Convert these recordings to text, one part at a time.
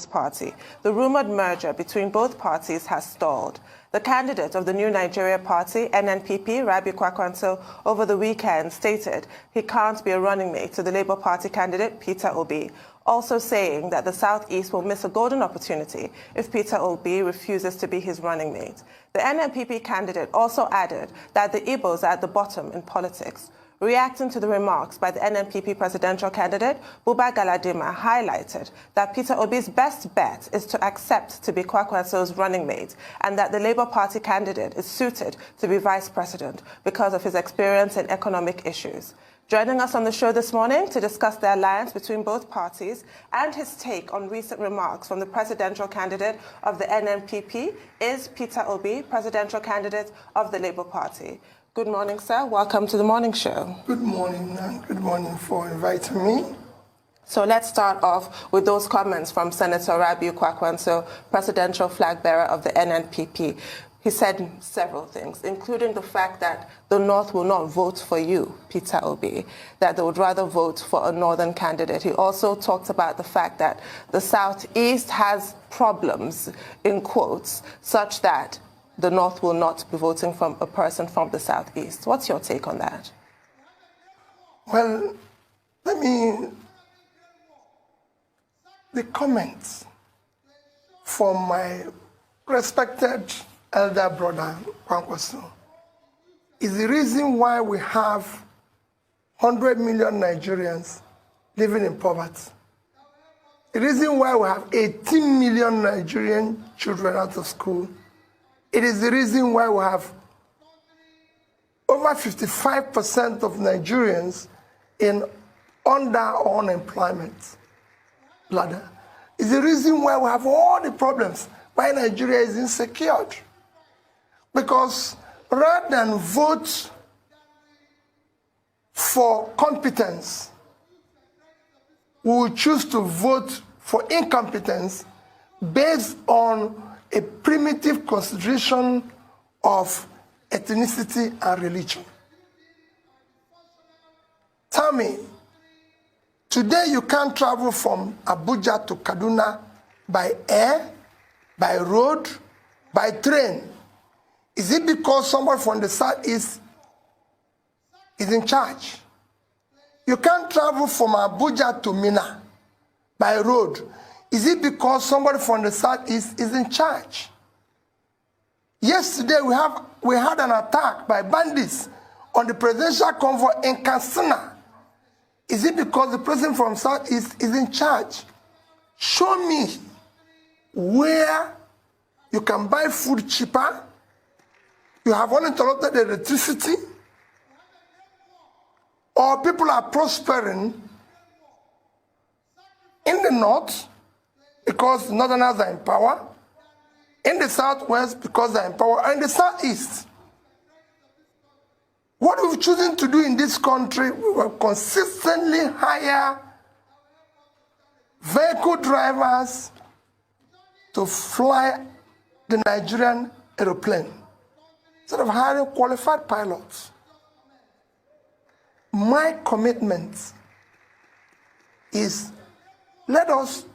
Party. The rumored merger between both parties has stalled. The candidate of the New Nigeria Party, NNPP, Rabi Kwankwaso, over the weekend stated he can't be a running mate to the Labour Party candidate, Peter Obi, also saying that the Southeast will miss a golden opportunity if Peter Obi refuses to be his running mate. The NNPP candidate also added that the Igbos are at the bottom in politics. Reacting to the remarks by the NNPP presidential candidate, Buba Galadima highlighted that Peter Obi's best bet is to accept to be Kwankwaso's running mate and that the Labour Party candidate is suited to be vice president because of his experience in economic issues. Joining us on the show this morning to discuss the alliance between both parties and his take on recent remarks from the presidential candidate of the NNPP is Peter Obi, presidential candidate of the Labour Party. Good morning, sir. Welcome to the morning show. Good morning, and good morning for inviting me. So let's start off with those comments from Senator Rabi Kwankwaso, presidential flag bearer of the NNPP. He said several things, including the fact that the North will not vote for you, Peter Obi, that they would rather vote for a Northern candidate. He also talked about the fact that the Southeast has problems, in quotes, such that the North will not be voting for a person from the Southeast. What's your take on that? Well, the comments from my respected elder brother, Kwankwaso, is the reason why we have 100 million Nigerians living in poverty. The reason why we have 18 million Nigerian children out of school. It is the reason why we have over 55% of Nigerians in under unemployment ladder. It's the reason why we have all the problems, why Nigeria is insecure. Because rather than vote for competence, we will choose to vote for incompetence based on a primitive consideration of ethnicity and religion. Tell me, today you can't travel from Abuja to Kaduna by air, by road, by train. Is it because somebody from the Southeast is in charge? You can't travel from Abuja to Minna by road. Is it because somebody from the Southeast is in charge? Yesterday we had an attack by bandits on the presidential convoy in Katsina. Is it because the president from Southeast is in charge? Show me where you can buy food cheaper, you have uninterrupted electricity, or people are prospering in the north because the Northerners are in power, in the Southwest because they're in power, and in the Southeast. What we've chosen to do in this country, we will consistently hire vehicle drivers to fly the Nigerian aeroplane instead of hiring qualified pilots. My commitment is let us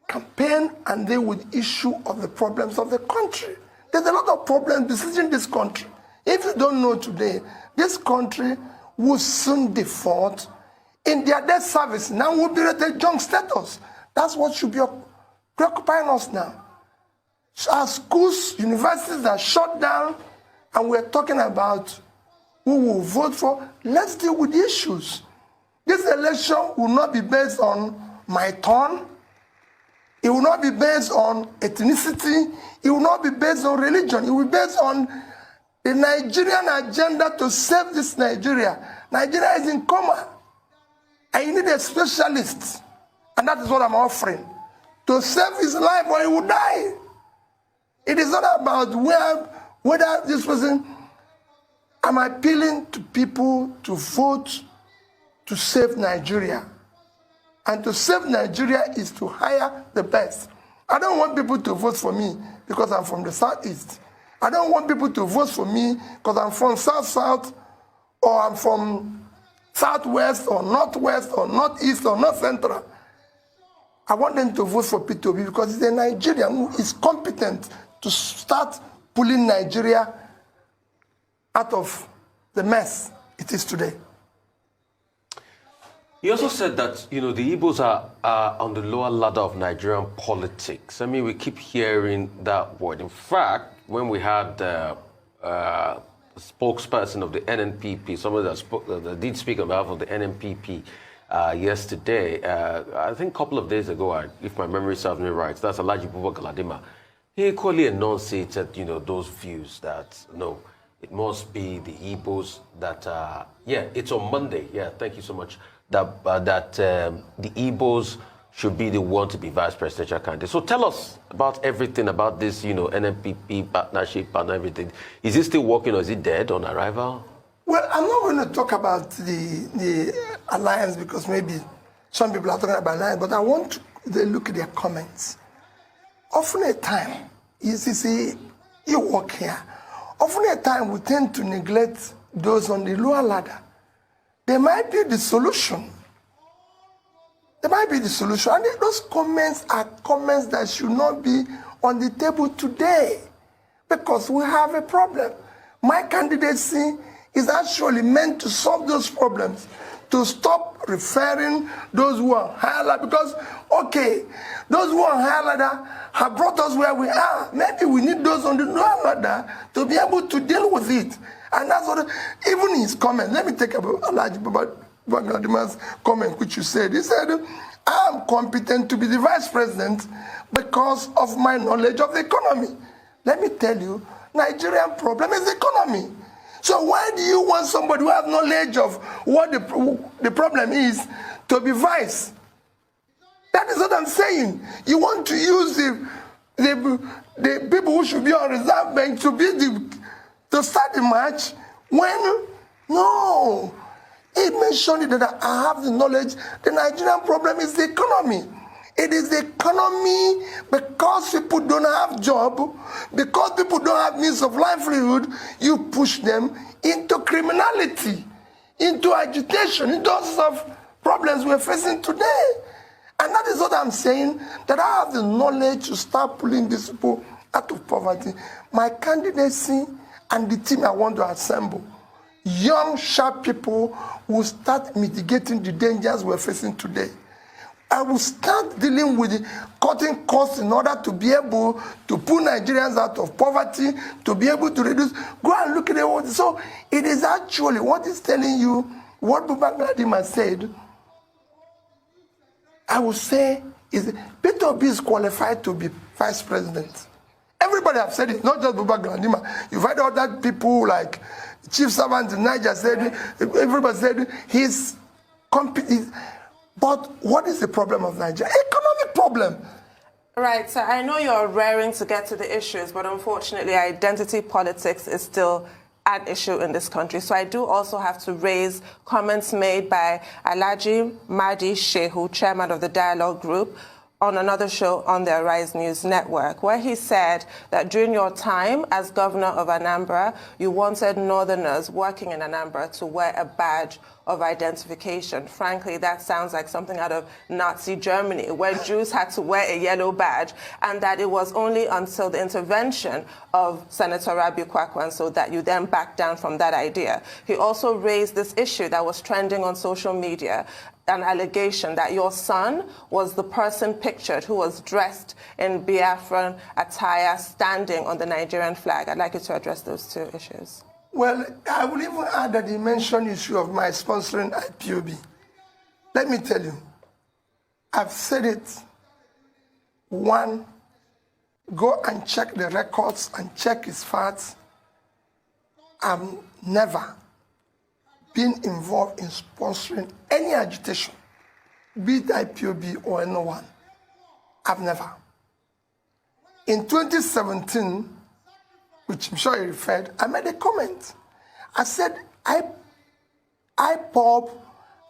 campaign and deal with the issue of the problems of the country. There's a lot of problems besieging this country. If you don't know today, this country will soon default in their debt service. Now we'll be rated junk status. That's what should be preoccupying us now. Our schools, universities are shut down, and we're talking about who will vote for. Let's deal with the issues. This election will not be based on my turn. It will not be based on ethnicity. It will not be based on religion. It will be based on the Nigerian agenda to save this Nigeria. Nigeria is in coma. And you need a specialist. And that is what I'm offering. To save his life or he will die. It is not about whether this person. I'm appealing to people to vote to save Nigeria. And to save Nigeria is to hire the best. I don't want people to vote for me because I'm from the Southeast. I don't want people to vote for me because I'm from South-South, or I'm from Southwest, or Northwest, or Northeast, or North Central. I want them to vote for Peter Obi because he's a Nigerian who is competent to start pulling Nigeria out of the mess it is today. He also said that, the Igbos are on the lower ladder of Nigerian politics. I mean, we keep hearing that word. In fact, when we had the spokesperson of the NNPP, somebody that did speak on behalf of the NNPP yesterday, I think a couple of days ago, if my memory serves me right, that's Alhaji Buba Galadima. He equally enunciated, those views that, no, it must be the Igbos that, it's on Monday. Yeah, thank you so much. That the Igbos should be the one to be vice presidential candidate. So tell us about everything about this, NNPP partnership and everything. Is it still working or is it dead on arrival? Well, I'm not going to talk about the alliance because maybe some people are talking about alliance, but I want to look at their comments. Often a time, you see, you work here. Often a time we tend to neglect those on the lower ladder. They might be the solution. They might be the solution. And those comments are comments that should not be on the table today because we have a problem. My candidacy is actually meant to solve those problems, to stop referring those who are higher ladder. Because, okay, those who are higher ladder have brought us where we are. Maybe we need those on the lower ladder to be able to deal with it. And that's what, even his comment, let me take about Alhaji Babagadima's comment, which you said. He said, I am competent to be the vice president because of my knowledge of the economy. Let me tell you, Nigerian problem is the economy. So why do you want somebody who has knowledge of what the problem is to be vice? That is what I'm saying. You want to use the people who should be on reserve bank to be to start the match when, no. He mentioned that I have the knowledge. The Nigerian problem is the economy. It is the economy because people don't have job, because people don't have means of livelihood, you push them into criminality, into agitation, into all sorts of problems we're facing today. And that is what I'm saying, that I have the knowledge to start pulling these people out of poverty. My candidacy and the team I want to assemble, young, sharp people will start mitigating the dangers we're facing today. I will start dealing with the cutting costs in order to be able to pull Nigerians out of poverty, to be able to reduce. Go and look at it. So it is actually what is telling you what Babagadiman said. I would say is Peter Obi is qualified to be vice president. Everybody have said it, not just Babagadiman. You've heard other people like Chief Servant in Niger said, everybody said he's competent. But what is the problem of Nigeria? Economic problem. Right, so I know you're raring to get to the issues, but unfortunately identity politics is still an issue in this country. So I do also have to raise comments made by Alhaji Mahdi Shehu, chairman of the Dialogue Group, on another show on the Arise News Network, where he said that during your time as governor of Anambra, you wanted northerners working in Anambra to wear a badge of identification. Frankly, that sounds like something out of Nazi Germany, where Jews had to wear a yellow badge, and that it was only until the intervention of Senator Rabiu Kwankwaso that you then backed down from that idea. He also raised this issue that was trending on social media, an allegation that your son was the person pictured who was dressed in Biafran attire standing on the Nigerian flag. I'd like you to address those two issues. Well, I will even add that he mentioned the issue of my sponsoring IPOB. Let me tell you, I've said it. One, go and check the records and check his facts. I've never been involved in sponsoring any agitation, be it IPOB or anyone. I've never. In 2017, which I'm sure you referred, I made a comment. I said, IPOB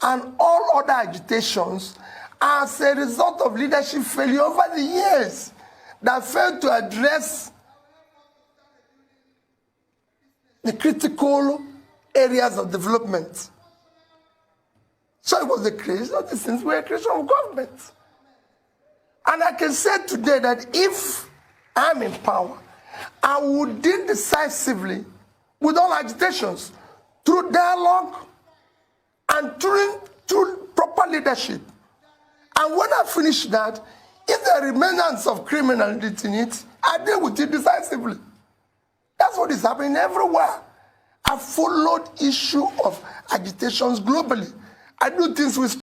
and all other agitations are as a result of leadership failure over the years that failed to address the critical areas of development. So it was the creation of the things were a creation of government. And I can say today that if I'm in power, I would deal decisively with all agitations through dialogue and through proper leadership. And when I finish that, if there are remnants of criminality in it, I deal with it decisively. That's what is happening everywhere. I followed issue of agitations globally. I do things with